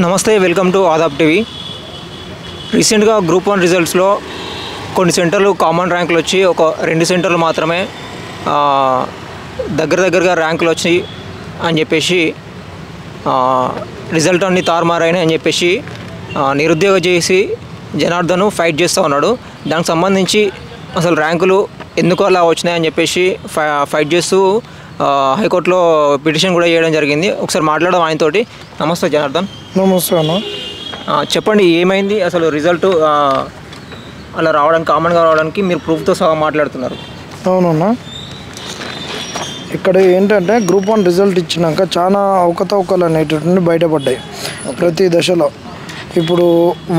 నమస్తే, welcome to Aadab TV. రీసెంట్గా group 1 రిజల్ట్స్లో కొన్ని సెంటర్లు కామన్ ర్యాంకులు వచ్చి ఒక 2 సెంటర్లు మాత్రమే దగ్గరగా ర్యాంకులు వచ్చి అని చెప్పేసి రిజల్ట్ అన్ని తారుమారైన అని చెప్పేసి నిరుద్యోగ చేసి జనార్దన్ ఫైట్ చేస్తూ ఉన్నాడు. దానికి సంబంధించి అసలు ర్యాంకులు ఎందుకు అలా వచ్చినాయని చెప్పేసి ఫైట్ చేస్తూ హైకోర్టులో పిటిషన్ కూడా చేయడం జరిగింది. ఒకసారి మాట్లాడడం ఆయనతోటి. నమస్తే జనార్దన్. నమస్తే అన్న. చెప్పండి, ఏమైంది అసలు రిజల్ట్ అలా రావడానికి, కామన్గా రావడానికి మీరు ప్రూఫ్తో సహా మాట్లాడుతున్నారు. అవునన్నా, ఇక్కడ ఏంటంటే గ్రూప్ 1 రిజల్ట్ ఇచ్చినాక చాలా అవకతవకలు అనేటటువంటి బయటపడ్డాయి ప్రతి దశలో. ఇప్పుడు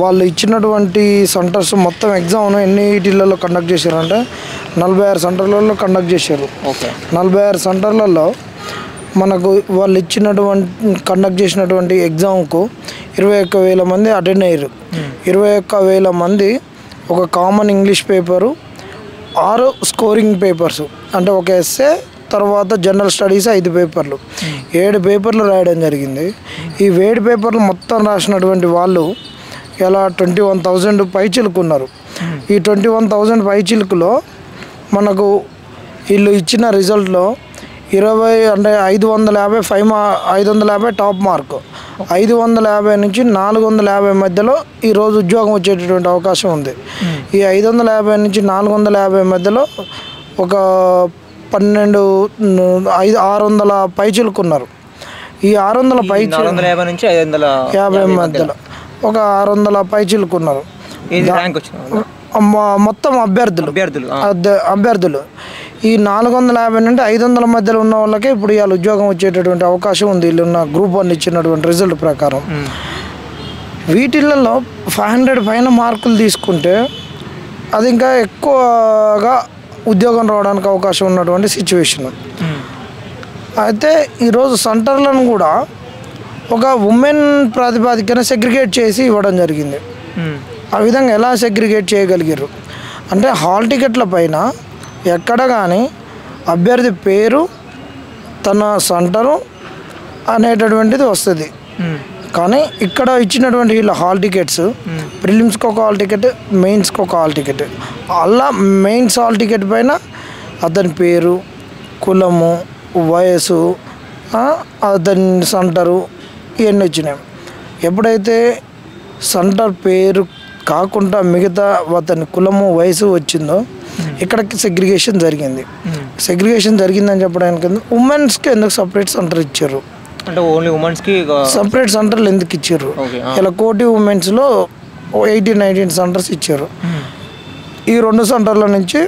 వాళ్ళు ఇచ్చినటువంటి సెంటర్స్ మొత్తం ఎగ్జామ్ను ఎన్నిటిలలో కండక్ట్ చేశారంటే 46 సెంటర్లలో కండక్ట్ చేశారు. 46 సెంటర్లలో మనకు వాళ్ళు కండక్ట్ చేసినటువంటి ఎగ్జామ్కు 21,000 మంది అటెండ్ అయ్యారు. 21,000 మంది ఒక common English paper, 6 scoring papers, అంటే ఒక ఎస్సే, తర్వాత జనరల్ స్టడీస్ 5 పేపర్లు, 7 పేపర్లు రాయడం జరిగింది. ఈ 7 పేపర్లు మొత్తం రాసినటువంటి వాళ్ళు ఇలా 21,000 పైచిలుకున్నారు. ఈ 21,000 పైచిలుకులో మనకు వీళ్ళు ఇచ్చిన రిజల్ట్లో 550 టాప్ మార్కు, 550 నుంచి 450 మధ్యలో ఈరోజు ఉద్యోగం వచ్చేటటువంటి అవకాశం ఉంది. ఈ 550 నుంచి 450 మధ్యలో ఒక 600 పైచిలుకున్నారు. ఈ 600 450 నుంచి 550 మధ్యలో ఒక 600 పైచిలుకున్నారు. మొత్తం అభ్యర్థులు ఈ 450 నుండి 500 మధ్యలో ఉన్న వాళ్ళకే ఇప్పుడు ఇవాళ ఉద్యోగం వచ్చేటటువంటి అవకాశం ఉంది. వీళ్ళున్న గ్రూప్ 1 ఇచ్చినటువంటి రిజల్ట్ ప్రకారం. వీటిల్లో 500 పైన మార్కులు తీసుకుంటే అది ఇంకా ఎక్కువగా ఉద్యోగం రావడానికి అవకాశం ఉన్నటువంటి సిచ్యువేషన్. అయితే ఈరోజు సెంటర్లను కూడా ఒక ఉమెన్ ప్రాతిపదికన సెగ్రిగేట్ చేసి ఇవ్వడం జరిగింది. ఆ విధంగా ఎలా సెగ్రిగేట్ చేయగలిగారు అంటే హాల్ టికెట్ల పైన ఎక్కడ కానీ అభ్యర్థి పేరు, తన సెంటరు అనేటటువంటిది వస్తుంది. కానీ ఇక్కడ ఇచ్చినటువంటి వీళ్ళ హాల్ టికెట్స్, ప్రిలిమ్స్కి ఒక హాల్ టికెట్, మెయిన్స్కి ఒక హాల్ టికెట్, అలా మెయిన్స్ హాల్ టికెట్ పైన అతని పేరు, కులము, వయసు, అతని సెంటరు ఇవన్నీ వచ్చినాయి. ఎప్పుడైతే సెంటర్ పేరు కాకుండా మిగతా అతని కులము, వయసు వచ్చిందో ఇక్కడికి సెగ్రిగేషన్ జరిగింది. సెగ్రిగేషన్ జరిగిందని చెప్పడానికి ఉమెన్స్కి ఎందుకు సపరేట్ సెంటర్ ఇచ్చారు అంటే ఓన్లీ ఉమెన్స్కి సపరేట్ సెంటర్లు ఎందుకు ఇచ్చారు? ఇలా కోటి ఉమెన్స్లో 18 సెంటర్స్ ఇచ్చారు. ఈ 2 సెంటర్ల నుంచి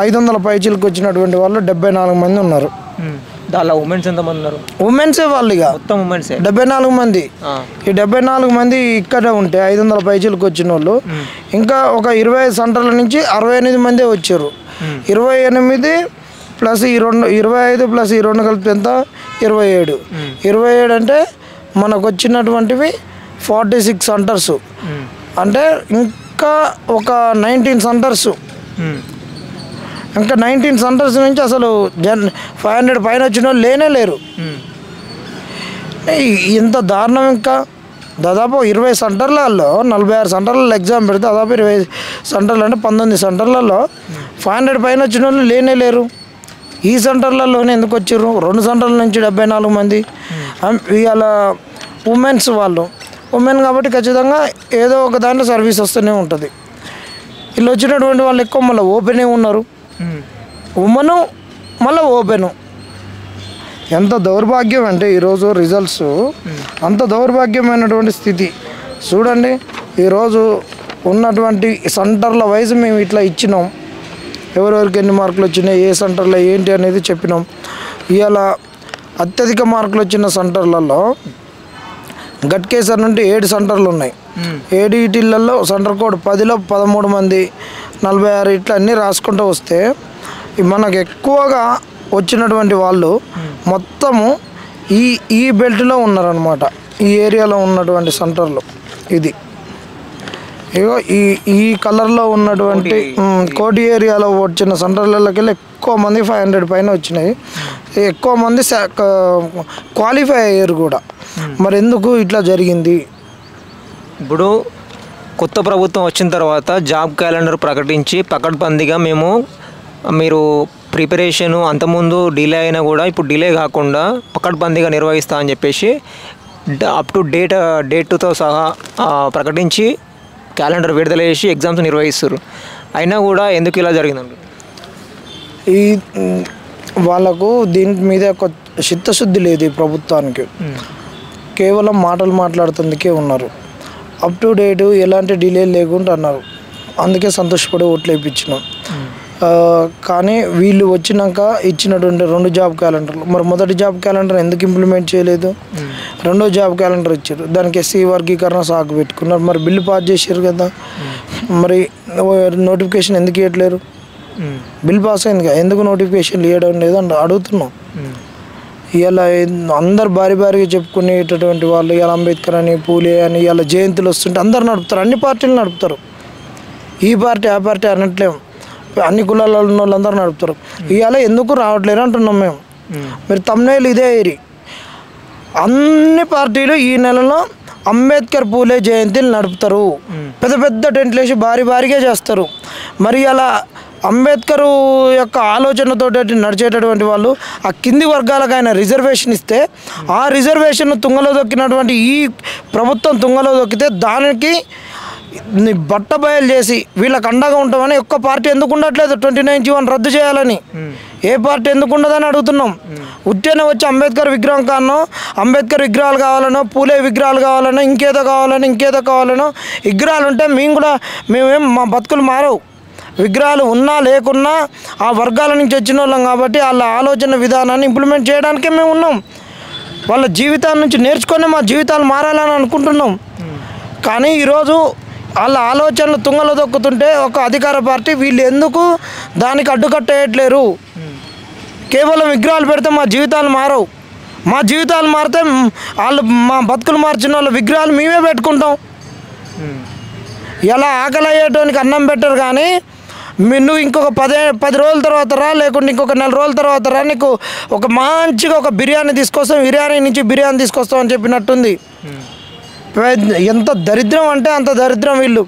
500 పైచీలకు వచ్చినటువంటి వాళ్ళు 74 మంది ఉన్నారు. దానిలో ఉమెన్స్ ఎంతమంది ఉన్నారు? ఉమెన్సే వాళ్ళు, ఇక మొత్తం ఉమెన్సే 74 మంది. ఈ 74 మంది ఇక్కడే ఉంటే 500 పైచీలకు వచ్చిన వాళ్ళు ఇంకా ఒక 25 సెంటర్ల నుంచి 68 మందే వచ్చారు. 28 ప్లస్ ఈ 2, 25 ప్లస్ ఈ 2 కలిపి ఎంత? 27 అంటే మనకు వచ్చినటువంటివి 46 సెంటర్స్. అంటే ఇంకా ఒక 19 సెంటర్స్, ఇంకా 19 సెంటర్స్ నుంచి అసలు 500 పైన వచ్చిన వాళ్ళు లేరు. ఇంత దారుణం. ఇంకా దాదాపు 20 సెంటర్లలో 46 సెంటర్లలో ఎగ్జామ్ పెడితే దాదాపు 20 సెంటర్లు అంటే 19 సెంటర్లలో 500 పైన వచ్చిన వాళ్ళు లేరు. ఈ సెంటర్లలోనే ఎందుకు వచ్చారు? 2 సెంటర్ల నుంచి 74 మంది. ఇవాళ ఉమెన్ కాబట్టి ఖచ్చితంగా ఏదో ఒక దాంట్లో సర్వీస్ వస్తూనే ఉంటుంది. వీళ్ళు వచ్చినటువంటి వాళ్ళు ఎక్కువ మళ్ళీ ఓపెనే ఉన్నారు. ఉమెను మళ్ళీ ఓపెను. ఎంత దౌర్భాగ్యం అంటే ఈరోజు రిజల్ట్స్ అంత దౌర్భాగ్యమైనటువంటి స్థితి. చూడండి, ఈరోజు ఉన్నటువంటి సెంటర్ల వైజ్ మేము ఇట్లా ఇచ్చినాం, ఎవరెవరికి ఎన్ని మార్కులు వచ్చినాయి, ఏ సెంటర్లో ఏంటి అనేది చెప్పినాం. ఇవాళ అత్యధిక మార్కులు వచ్చిన సెంటర్లలో గట్కేసర్ నుండి 7 సెంటర్లు ఉన్నాయి. 7 వీటిల్లో సెంటర్ కోడ్ 10లో 13 మంది, 46 ఇట్లా అన్నీ రాసుకుంటూ వస్తే మనకు ఎక్కువగా వచ్చినటువంటి వాళ్ళు మొత్తము ఈ బెల్ట్లో ఉన్నారనమాట. ఈ ఏరియాలో ఉన్నటువంటి సెంటర్లు ఇది. ఇగో ఈ కలర్లో ఉన్నటువంటి కోటి ఏరియాలో వచ్చిన సెంటర్లకి వెళ్ళి ఎక్కువ మంది 500 పైన వచ్చినాయి. ఎక్కువ మంది క్వాలిఫై అయ్యారు కూడా. మరి ఎందుకు ఇట్లా జరిగింది ఇప్పుడు కొత్త ప్రభుత్వం వచ్చిన తర్వాత జాబ్ క్యాలెండర్ ప్రకటించి పకడ్బందీగా మీరు ప్రిపరేషను అంతకుముందు డిలే అయినా కూడా ఇప్పుడు డిలే కాకుండా పకడ్బందీగా నిర్వహిస్తా అని చెప్పేసి అప్ టు డేట్తో సహా ప్రకటించి క్యాలెండర్ విడుదల చేసి ఎగ్జామ్స్ నిర్వహిస్తారు. అయినా కూడా ఎందుకు ఇలా జరిగిందండి? ఈ వాళ్ళకు దీని మీద ఒక చిత్తశుద్ధి లేదు ఈ ప్రభుత్వానికి. కేవలం మాటలు మాట్లాడుతుందుకే ఉన్నారు. అప్ టు డేటు ఎలాంటి డిలే లేకుండా అన్నారు. అందుకే సంతోషపడి ఓట్లు వేయించినాం. కానీ వీళ్ళు వచ్చినాక ఇచ్చినటువంటి 2 జాబ్ క్యాలెండర్లు, మరి మొదటి జాబ్ క్యాలెండర్ ఎందుకు ఇంప్లిమెంట్ చేయలేదు? రెండో జాబ్ క్యాలెండర్ ఇచ్చారు, దానికి ఎస్సీ వర్గీకరణ సాగు పెట్టుకున్నారు. మరి బిల్లు పాస్ చేశారు కదా, మరి నోటిఫికేషన్ ఎందుకు ఇవ్వట్లేరు? బిల్ పాస్ అయింది కదా, ఎందుకు నోటిఫికేషన్ ఇవ్వడం లేదు అని అడుగుతున్నాం. ఇలా అందరు భారీగా చెప్పుకునేటటువంటి వాళ్ళు ఇలా అంబేద్కర్ అని, పూలే అని ఇలా జయంతులు వస్తుంటే అందరు నడుపుతారు, అన్ని పార్టీలు నడుపుతారు. ఈ పార్టీ ఆ పార్టీ అనట్లేము, అన్ని కులాలలో ఉన్న వాళ్ళందరూ నడుపుతారు. ఇవాళ ఎందుకు రావట్లేరు అంటున్నాం మేము. మీరు తమ్నేలు ఇదే ఏరి అన్ని పార్టీలు ఈ నెలలో అంబేద్కర్ పూలే జయంతిని నడుపుతారు. పెద్ద టెంట్లు వేసి భారీగా చేస్తారు. మరి అలా అంబేద్కర్ యొక్క ఆలోచనతో నడిచేటటువంటి వాళ్ళు ఆ కింది వర్గాలకు ఆయన రిజర్వేషన్ ఇస్తే ఆ రిజర్వేషన్ తుంగలో దొక్కినటువంటి ఈ ప్రభుత్వం తుంగలో దొక్కితే దానికి బట్టబయలు చేసి వీళ్ళకి అండగా ఉంటామని ఒక్క పార్టీ ఎందుకు ఉండట్లేదు? 29G1 రద్దు చేయాలని ఏ పార్టీ ఎందుకు ఉండదని అడుగుతున్నాం. ఉట్టినే వచ్చి అంబేద్కర్ విగ్రహం కానో, అంబేద్కర్ విగ్రహాలు కావాలనో, పూలే విగ్రహాలు కావాలనో, ఇంకేదో కావాలనో విగ్రహాలు ఉంటే మేమేం మా బతుకులు మారవు. విగ్రహాలు ఉన్నా లేకున్నా ఆ వర్గాల నుంచి వచ్చిన వాళ్ళం కాబట్టి వాళ్ళ ఆలోచన విధానాన్ని ఇంప్లిమెంట్ చేయడానికే మేము ఉన్నాం. వాళ్ళ జీవితాల నుంచి నేర్చుకొని మా జీవితాలు మారాలని అనుకుంటున్నాం. కానీ ఈరోజు వాళ్ళ ఆలోచనలు తుంగలో దొక్కుతుంటే ఒక అధికార పార్టీ వీళ్ళు ఎందుకు దానికి అడ్డుకట్టేయట్లేరు? కేవలం విగ్రహాలు పెడితే మా జీవితాలు మారవు. మా జీవితాలు మారితే వాళ్ళు మా బతుకులు మార్చిన వాళ్ళ విగ్రహాలు మేమే పెట్టుకుంటాం. ఎలా ఆకలి అయ్యేటానికి అన్నం పెట్టరు, కానీ నువ్వు ఇంకొక 10 రోజుల తర్వాత రా, లేకుంటే ఇంకొక 4 రోజుల తర్వాత రా, నీకు ఒక మంచిగా ఒక బిర్యానీ తీసుకొస్తాం, బిర్యానీ తీసుకొస్తాం అని చెప్పినట్టుంది. ఎంత దరిద్రం అంటే అంత దరిద్రం. వీళ్ళు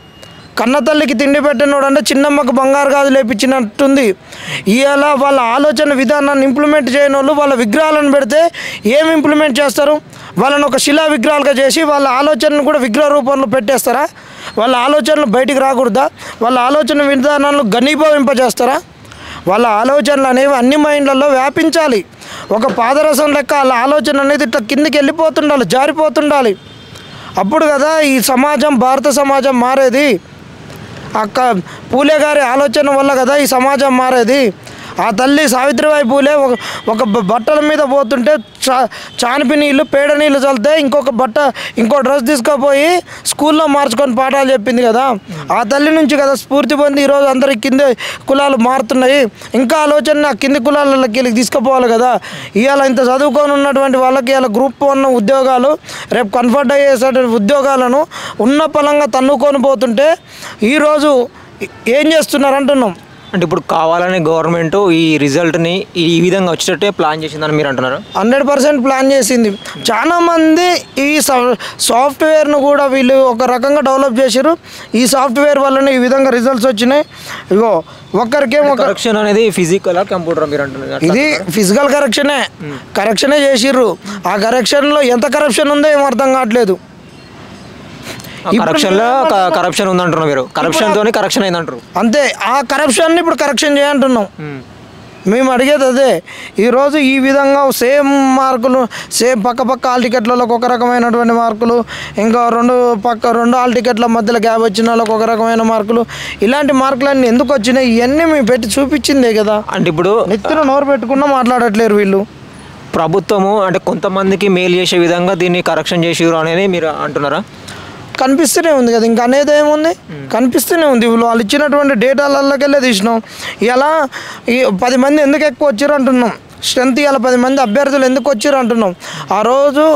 కన్న తల్లికి తిండి పెట్టినోడు అంటే చిన్నమ్మకు బంగారు గాజు లేపించినట్టుంది. ఇలా వాళ్ళ ఆలోచన విధానాన్ని ఇంప్లిమెంట్ చేయని వాళ్ళు వాళ్ళ విగ్రహాలను పెడితే ఏమి ఇంప్లిమెంట్ చేస్తారు? వాళ్ళని ఒక శిలా విగ్రహాలుగా చేసి వాళ్ళ ఆలోచనను కూడా విగ్రహ రూపంలో పెట్టేస్తారా? వాళ్ళ ఆలోచనలు బయటికి రాకూడదా? వాళ్ళ ఆలోచన విధానాలను ఘనీభవింపజేస్తారా? వాళ్ళ ఆలోచనలు అనేవి అన్ని మైండ్లలో వ్యాపించాలి. ఒక పాదరసం లెక్క వాళ్ళ ఆలోచన అనేది ఇట్లా కిందికి వెళ్ళిపోతుండాలి, జారిపోతుండాలి. అప్పుడు కదా ఈ సమాజం, భారత సమాజం మారేది. పూలే గారి ఆలోచన వల్ల కదా ఈ సమాజం మారేది. ఆ తల్లి సావిత్రిబాయి పూలే ఒక బట్టల మీద పోతుంటే చానిపి నీళ్ళు, పేడ నీళ్ళు చల్లితే ఇంకో డ్రెస్ తీసుకుపోయి స్కూల్లో మార్చుకొని పాఠాలు చెప్పింది కదా. ఆ తల్లి నుంచి కదా స్ఫూర్తి పొంది ఈరోజు అందరి కింది కులాలు మారుతున్నాయి. ఇంకా ఆలోచన కింది కులాలకి తీసుకుపోవాలి కదా. ఇవాళ ఇంత చదువుకొని ఉన్నటువంటి వాళ్ళకి ఇలా గ్రూప్ 1 ఉద్యోగాలు, రేపు కన్ఫర్ట్ అయ్యేటువంటి ఉద్యోగాలను ఉన్న పలంగా తన్నుకొని పోతుంటే ఈరోజు ఏం చేస్తున్నారు అంటున్నాం. అంటే ఇప్పుడు కావాలని గవర్నమెంట్ ఈ రిజల్ట్ని ఈ విధంగా వచ్చేటట్టే ప్లాన్ చేసిందని మీరు అంటున్నారు? 100% ప్లాన్ చేసింది. చాలామంది ఈ సాఫ్ట్వేర్ను కూడా వీళ్ళు ఒక రకంగా డెవలప్ చేశారు. ఈ సాఫ్ట్వేర్ వల్లనే ఈ విధంగా రిజల్ట్స్ వచ్చినాయి. ఇగో ఒక్కరికేమో కరెక్షన్ అనేది ఫిజికల్ కంప్యూటర్ మీరు అంటున్నారు? ఇది ఫిజికల్ కరెక్షనే చేసిర్రు. ఆ కరెక్షన్లో ఎంత కరప్షన్ ఉందో ఏం అర్థం కావట్లేదు. కరప్షన్ ఉందంటున్నారు మీరు, కరప్షన్తోనే కరెక్షన్ అయిందంటారు అంతే. ఆ కరప్షన్ని ఇప్పుడు కరెక్షన్ చేయంటున్నాం. మేము అడిగేది అదే. ఈరోజు ఈ విధంగా సేమ్ మార్కులు, పక్క హాల్ టికెట్లకు ఒక రకమైనటువంటి మార్కులు, ఇంకా 2 హాల్ టికెట్ల మధ్యలో గ్యాప్ వచ్చిన వాళ్ళకి ఒక రకమైన మార్కులు, ఇలాంటి మార్కులన్నీ ఎందుకు వచ్చినాయి? ఇవన్నీ మేము పెట్టి చూపించిందే కదా. అంటే ఇప్పుడు నెత్తిన నోరు పెట్టుకున్నా మాట్లాడట్లేరు వీళ్ళు. ప్రభుత్వము అంటే కొంతమందికి మేలు చేసే విధంగా దీన్ని కరెక్షన్ చేసిరు అనేది మీరు అంటున్నారా? కనిపిస్తూనే ఉంది కదా, ఇంకా అనేది ఏముంది? కనిపిస్తూనే ఉంది. వాళ్ళు ఇచ్చినటువంటి డేటాలకెళ్ళే తీసినాం. ఇలా 10 మంది ఎందుకు ఎక్కువ వచ్చారు అంటున్నాం. స్ట్రెంత్ ఇలా 10 మంది అభ్యర్థులు ఎందుకు వచ్చారు అంటున్నాం. ఆ రోజు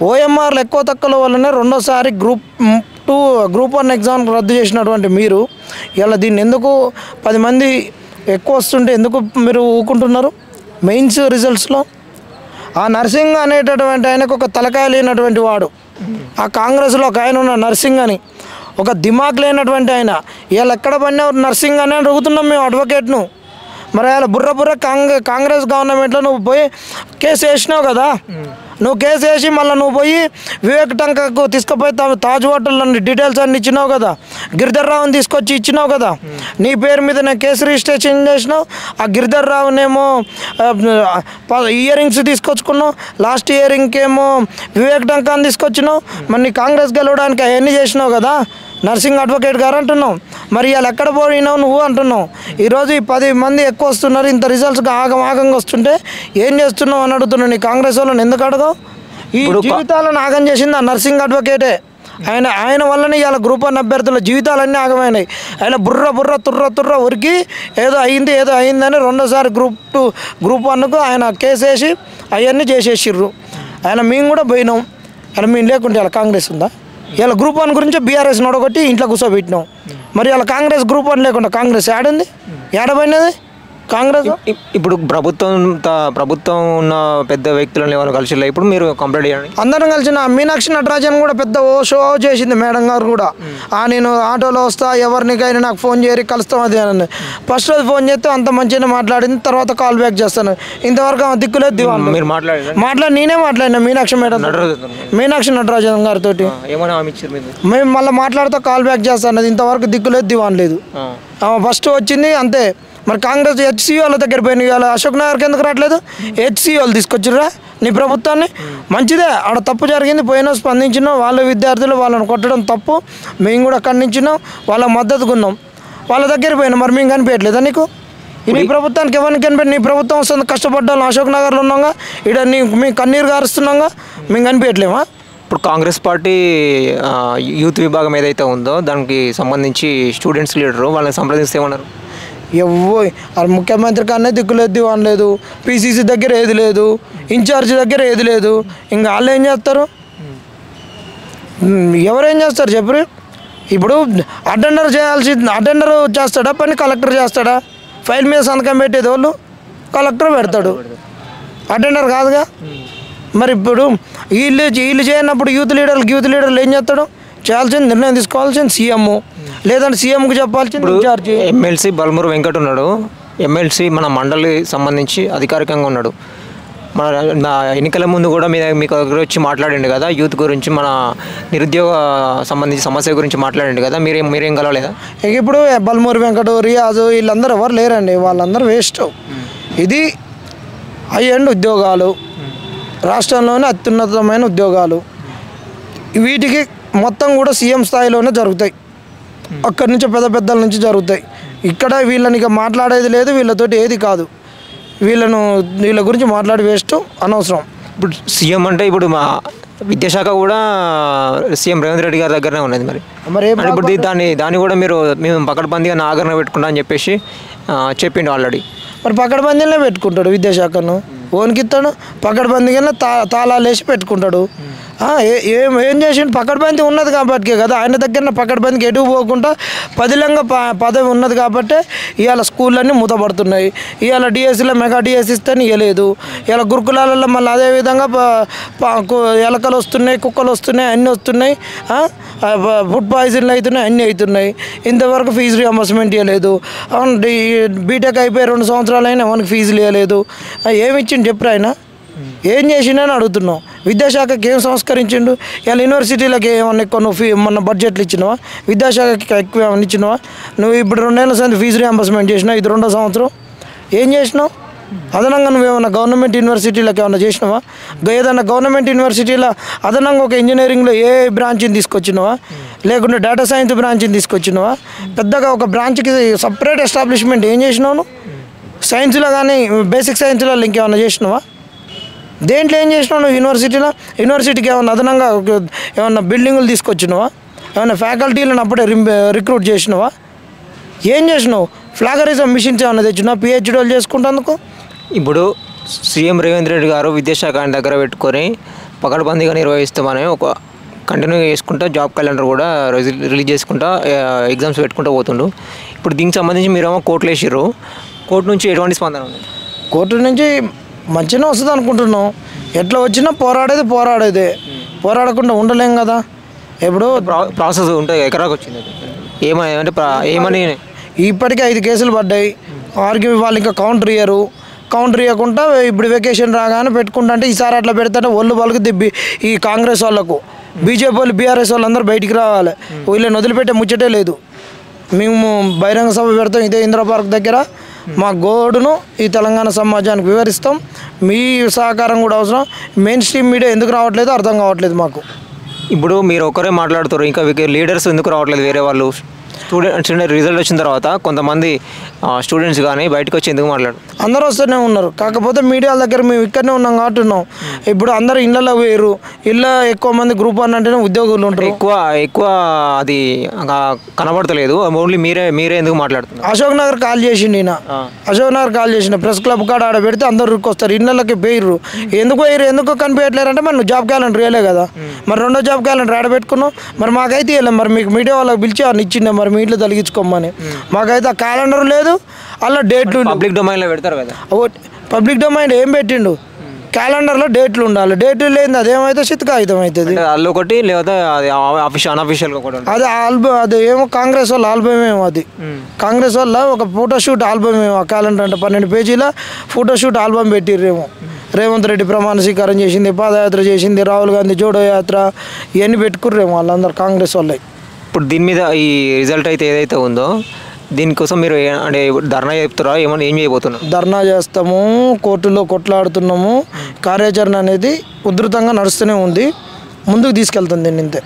ఓఎంఆర్లు ఎక్కువ తక్కువ వల్లనే రెండోసారి గ్రూప్ 1 ఎగ్జామ్ రద్దు చేసినటువంటి మీరు ఇలా దీన్ని ఎందుకు 10 మంది ఎక్కువ వస్తుంటే ఎందుకు మీరు ఊకుంటున్నారు? మెయిన్స్ రిజల్ట్స్లో ఆ నర్సింగ్ అనేటటువంటి ఆయనకు ఒక తలకాయ లేనటువంటి వాడు, ఆ కాంగ్రెస్లో ఒక ఆయన ఉన్న నర్సింగ్ అని ఒక దిమాగ్ లేనటువంటి ఆయన వీళ్ళు ఎక్కడ పడినా నర్సింగ్ అని అడుగుతున్నాం మేము అడ్వకేట్ను. మరి అలా బుర్ర కాంగ్రెస్ గవర్నమెంట్లో నువ్వు పోయి కేసు వేసినావు కదా, నువ్వు కేసు వేసి మళ్ళీ నువ్వు పోయి వివేక్ టంకకు తీసుకుపోయి తాజ్ హోటల్లో డీటెయిల్స్ అన్ని ఇచ్చినావు కదా, గిరిధర్ రావుని తీసుకొచ్చి ఇచ్చినావు కదా, నీ పేరు మీద నేను కేసు రిజిస్ట్రేషన్ చేసినావు. ఆ గిరిధర్ రావునేమో ఇయర్ రింగ్స్ తీసుకొచ్చుకున్నావు, లాస్ట్ ఇయరింగ్కి ఏమో వివేక్ టంకాని తీసుకొచ్చినావు. మరి నీ కాంగ్రెస్ గెలవడానికి అవన్నీ చేసినావు కదా నర్సింగ్ అడ్వకేట్ గారు అంటున్నావు. మరి వాళ్ళు ఎక్కడ పోయినావు నువ్వు అంటున్నావు. ఈరోజు ఈ 10 మంది ఎక్కువ వస్తున్నారు, ఇంత రిజల్ట్స్గా ఆగంగా వస్తుంటే ఏం చేస్తున్నావు అని అడుగుతున్నావు. నీ కాంగ్రెస్ వాళ్ళని ఎందుకు అడగవు? ఈ జీవితాలను ఆగం చేసింది ఆ నర్సింగ్ అడ్వకేటే. ఆయన వల్లనే ఇవాళ గ్రూప్ 1 అభ్యర్థుల జీవితాలన్నీ ఆగమైనాయి. ఆయన బుర్ర తుర్ర ఉరికి ఏదో అయిందని రెండోసారి గ్రూప్ 1కు ఆయన కేసు వేసి అవన్నీ చేసేసిర్రు. ఆయన మేము కూడా పోయినాం. ఆయన మేము లేకుంటే ఇలా కాంగ్రెస్ ఉందా? ఇలా గ్రూప్ 1 గురించి బీఆర్ఎస్ నొడగొట్టి ఇంట్లో కూర్చోబెట్టినాం. మరి ఇలా కాంగ్రెస్ గ్రూప్ 1 లేకుండా కాంగ్రెస్ ఏడుంది? ఏడబడినది కాంగ్రెస్? ఇప్పుడు ప్రభుత్వం ఉన్న పెద్ద వ్యక్తులను ఎవరు కలిసి ఇప్పుడు మీరు కంప్లైంట్ చేయండి. అందరం కలిసిన మీనాక్షి నటరాజన్ కూడా పెద్ద షో చేసింది మేడం గారు కూడా. నేను ఆటోలో వస్తా, ఎవరినికైనా నాకు ఫోన్ చేయరి కలుస్తాం అది అని. ఫస్ట్ రోజు ఫోన్ చేస్తే అంత మంచిగా మాట్లాడింది, తర్వాత కాల్ బ్యాక్ చేస్తాను. ఇంతవరకు దిక్కులేదు దివాన్. మీరు నేనే మాట్లాడినా మీనాక్షి నటరాజన్ గారితో. మేము మళ్ళీ మాట్లాడితే కాల్ బ్యాక్ చేస్తాను. ఇంతవరకు దిక్కులేదు దివాన్ లేదు. ఫస్ట్ వచ్చింది అంతే. మరి కాంగ్రెస్ హెచ్సీ వాళ్ళ దగ్గర పోయినాయి, ఇవాళ అశోక్ నగర్కి ఎందుకు రావట్లేదు? హెచ్సీ వాళ్ళు తీసుకొచ్చిర్రా నీ ప్రభుత్వాన్ని? మంచిదే, ఆడ తప్పు జరిగింది, పోయినా స్పందించినాం. వాళ్ళ విద్యార్థులు వాళ్ళని కొట్టడం తప్పు, మేము కూడా ఖండించినాం, వాళ్ళ మద్దతుగా ఉన్నాం. వాళ్ళ దగ్గర పోయినాం. మరి మేము కనిపించట్లేదా నీకు? నీ ప్రభుత్వానికి ఎవరిని కనిపెట్టి? నీ ప్రభుత్వం వస్తుంది, కష్టపడ్డాం, అశోక్ నగర్లో ఉన్నాగా, ఇక్కడ మీ కన్నీరు గారుస్తున్నాగా, మేము కనిపించట్లేమా? ఇప్పుడు కాంగ్రెస్ పార్టీ యూత్ విభాగం ఏదైతే ఉందో దానికి సంబంధించి స్టూడెంట్స్ లీడరు వాళ్ళని సంప్రదిస్తే ఏమన్నారు? ముఖ్యమంత్రి కన్నా దిక్కులేదు అనలేదు, పీసీసీ దగ్గర ఏది లేదు, ఇన్ఛార్జ్ దగ్గర ఏది లేదు. ఇంకా వాళ్ళు ఏం చేస్తారు? ఎవరేం చేస్తారు చెప్పరు? ఇప్పుడు అటెండర్ చేస్తాడా పని? కలెక్టర్ చేస్తాడా? ఫైల్ మీద సంతకం పెట్టేది వాళ్ళు కలెక్టర్ పెడతాడు, అటెండర్ కాదుగా. మరి ఇప్పుడు వీళ్ళు చేయనప్పుడు యూత్ లీడర్లు ఏం చేస్తాడు? చేయాల్సింది, నిర్ణయం తీసుకోవాల్సింది సీఎం, లేదంటే సీఎంకి చెప్పాల్సింది ఇన్ఛార్జ్. ఎమ్మెల్సీ బల్మూరు వెంకట్ ఉన్నాడు, ఎమ్మెల్సీ మన మండలి సంబంధించి అధికారికంగా ఉన్నాడు. మన ఎన్నికల ముందు కూడా మీకు దగ్గర వచ్చి మాట్లాడండి కదా యూత్ గురించి, మన నిరుద్యోగ సంబంధించి సమస్య గురించి మాట్లాడండి కదా, మీరేం కలవలేదా? ఇప్పుడు బల్మూరు వెంకట్, రియాజు వీళ్ళందరూ ఎవరు లేరండి, వాళ్ళందరూ వేస్ట్. ఇది హై-ఎండ్ ఉద్యోగాలు, రాష్ట్రంలోనే అత్యున్నతమైన ఉద్యోగాలు. వీటికి మొత్తం కూడా సీఎం స్థాయిలోనే జరుగుతాయి, అక్కడి నుంచి పెద్దల నుంచి జరుగుతాయి. ఇక్కడ వీళ్ళని ఇక మాట్లాడేది లేదు, వీళ్ళతోటి ఏది కాదు. వీళ్ళ గురించి మాట్లాడి వేస్ట్, అనవసరం. ఇప్పుడు సీఎం అంటే ఇప్పుడు మా విద్యాశాఖ కూడా సీఎం రేవంత్ రెడ్డి గారి దగ్గరనే ఉన్నది. మరి ఇప్పుడు దాన్ని కూడా మేము పకడ్బందీగా ఆగరణ పెట్టుకుంటా అని చెప్పేసి చెప్పిండు ఆల్రెడీ. మరి పకడ్బందీనే పెట్టుకుంటాడు విద్యాశాఖను, ఓనికిస్తాడు పకడ్బందీగానే తాళాలు వేసి పెట్టుకుంటాడు. ఏం చేసిండు? పకడ్బందీ ఉన్నది కాబట్టికే కదా ఆయన దగ్గర పకడ్బందీకి ఎటు పోకుండా పదిలంగా పదవి ఉన్నది కాబట్టి ఇవాళ స్కూళ్ళన్నీ మూతపడుతున్నాయి. ఇవాళ డిఎస్సీలో మెగా డిఎస్సీ ఇస్తే ఇవ్వలేదు. ఇవాళ గురుకులాలలో మళ్ళీ అదేవిధంగా ఎలకలు వస్తున్నాయి, కుక్కలు వస్తున్నాయి, అన్నీ వస్తున్నాయి, ఫుడ్ పాయిజన్లు అవుతున్నాయి, అన్నీ అవుతున్నాయి. ఇంతవరకు ఫీజు రియంబర్స్మెంట్ ఇవ్వలేదు. బీటెక్ అయిపోయి 2 సంవత్సరాలు అయినా మనకి ఫీజులు ఇవ్వలేదు. ఏమి ఇచ్చిండు చెప్పు? ఆయన ఏం చేసిండని అడుగుతున్నావు. విద్యాశాఖకి ఏం సంస్కరించిండు? ఇలా యూనివర్సిటీలకు ఏమన్నా ఎక్కువ నువ్వు మొన్న బడ్జెట్లు ఇచ్చినావా? విద్యాశాఖకి ఎక్కువ ఏమన్నా ఇచ్చినావా? నువ్వు ఇప్పుడు 2 ఏళ్ళ సంది ఫీజు రియంబర్స్మెంట్ చేసినావు, ఇది 2వ సంవత్సరం. ఏం చేసినావు? అదనంగా నువ్వేమన్నా గవర్నమెంట్ యూనివర్సిటీలకు ఏమన్నా చేసినావా? ఏదన్నా గవర్నమెంట్ యూనివర్సిటీలో అదనంగా ఒక ఇంజనీరింగ్లో ఏ బ్రాంచ్ని తీసుకొచ్చినావా? లేకుంటే డేటా సైన్స్ బ్రాంచ్ని తీసుకొచ్చినావా? పెద్దగా ఒక బ్రాంచ్కి సపరేట్ ఎస్టాబ్లిష్మెంట్ ఏం చేసినావు? సైన్స్లో కానీ బేసిక్ సైన్స్లో ఇంకేమన్నా చేసినావా? దేంట్లో ఏం చేసినావు నువ్వు? యూనివర్సిటీకి ఏమన్నా అదనంగా ఏమన్నా బిల్డింగులు తీసుకొచ్చినావా? ఏమన్నా ఫ్యాకల్టీలను అప్పుడే రిక్రూట్ చేసినావా? ఏం చేసినావు? ఫ్లాగరిజం మిషన్స్ ఏమన్నా తెచ్చినావు పిహెచ్డీలు చేసుకుంటేందుకు? ఇప్పుడు సీఎం రేవంత్ రెడ్డి గారు విద్యాశాఖ ఆయన దగ్గర పెట్టుకొని పకడ్బందీగా నిర్వహిస్తామని ఒక కంటిన్యూ చేసుకుంటా జాబ్ క్యాలెండర్ కూడా రిలీజ్ చేసుకుంటా ఎగ్జామ్స్ పెట్టుకుంటూ పోతుండు. ఇప్పుడు దీనికి సంబంధించి మీరేమో కోర్టులు వేసిర్రు, కోర్టు నుంచి ఎటువంటి స్పందన ఉంది? కోర్టు నుంచి మంచిగా వస్తుంది అనుకుంటున్నాం. ఎట్లా వచ్చినా పోరాడేదే. పోరాడకుండా ఉండలేం కదా. ఇప్పుడు ప్రాసెస్ ఉంటుంది, ఎకరాకు వచ్చింది ఏమని అంటే ఏమని ఇప్పటికే 5 కేసులు పడ్డాయి. వాళ్ళు ఇంకా కౌంటర్ ఇవ్వకుండా ఇప్పుడు వెకేషన్ రాగానే పెట్టుకుంటా అంటే ఈసారి అట్లా పెడతాంటే ఒళ్ళు వాళ్ళకి దిబ్బి ఈ కాంగ్రెస్ వాళ్ళకు బీజేపీ వాళ్ళు బీఆర్ఎస్ వాళ్ళు అందరూ బయటికి రావాలి. వీళ్ళని వదిలిపెట్టే ముచ్చటే లేదు. మేము బహిరంగ సభ పెడతాం ఇదే ఇందిరా పార్క్ దగ్గర. మా గోడును ఈ తెలంగాణ సమాజానికి వివరిస్తాం. మీ సహకారం కూడా అవసరం. మెయిన్ స్ట్రీమ్ మీడియా ఎందుకు రావట్లేదు అర్థం కావట్లేదు మాకు. ఇప్పుడు మీరు ఒక్కరే మాట్లాడుతారు, ఇంకా లీడర్స్ ఎందుకు రావట్లేదు? వేరే వాళ్ళు స్టూడెంట్ రిజల్ట్ వచ్చిన తర్వాత కొంతమంది స్టూడెంట్స్ కానీ బయటకు వచ్చి ఎందుకు మాట్లాడు? అందరూ వస్తూనే ఉన్నారు. కాకపోతే మీడియాల దగ్గర మేము ఇక్కడనే ఉన్నాం కాబట్టి ఉన్నాం. ఇప్పుడు అందరూ ఇళ్ళలో వేరు, ఇళ్ళ ఎక్కువ మంది గ్రూప్ అని అంటేనే ఉద్యోగులు ఉంటారు. ఎక్కువ అది కనబడతలేదు. ఓన్లీ మీరే ఎందుకు మాట్లాడుతున్నారు? అశోక్ నగర్ కాల్ చేసిన ప్రెస్ క్లబ్ కాడ ఆడ పెడితే అందరు వస్తారు. ఇళ్ళకి పోయిర్రు. ఎందుకు కనిపించట్లేరంటే మరి నువ్వు జాబ్ క్యాలెండర్ వేయలే కదా. మరి రెండో జాబ్ క్యాలెండర్ ఆడ పెట్టుకున్నావు. మరి మాకైతే వెళ్ళాం. మరి మీకు మీడియా వాళ్ళకి పిలిచి అని ఇచ్చిండే మరి మీ ఇంట్లో తొలగించుకోమని. మాకైతే ఆ క్యాలెండర్ లేదు, అలా డేట్లు పబ్లిక్ డొమైన్లో పెడతారు కదా. పబ్లిక్ డొమైన్ ఏం పెట్టిండు? క్యాలెండర్లో డేట్లు ఉండాలి. డేట్లు లేదు అదేమైతే చిత్కాయితం అవుతుంది. అల్లు ఒకటి లేదా అన్అఫీషియల్గా కూడా అది ఆల్బమ్. అది ఏమో కాంగ్రెస్ వాళ్ళ ఆల్బమ్ ఏమో. అది కాంగ్రెస్ వల్ల ఒక ఫోటోషూట్ ఆల్బమ్ ఏమో. ఆ క్యాలెండర్ అంటే 12 పేజీల ఫోటోషూట్ ఆల్బమ్ పెట్టిర్రేమో. రేవంత్ రెడ్డి ప్రమాణ స్వీకారం చేసింది, పాదయాత్ర చేసింది, రాహుల్ గాంధీ జోడో యాత్ర ఇవన్నీ పెట్టుకుర్రేమో వాళ్ళందరూ కాంగ్రెస్ వాళ్ళే. ఇప్పుడు దీని మీద ఈ రిజల్ట్ అయితే ఏదైతే ఉందో దీనికోసం మీరు అంటే ధర్నా చెప్తారా? ఏం చేయబోతున్నారు? ధర్నా చేస్తాము, కోర్టులో కొట్లాడుతున్నాము. కార్యాచరణ అనేది ఉధృతంగా నడుస్తూనే ఉంది, ముందుకు తీసుకెళ్తుంది దీన్ని ఇంతే.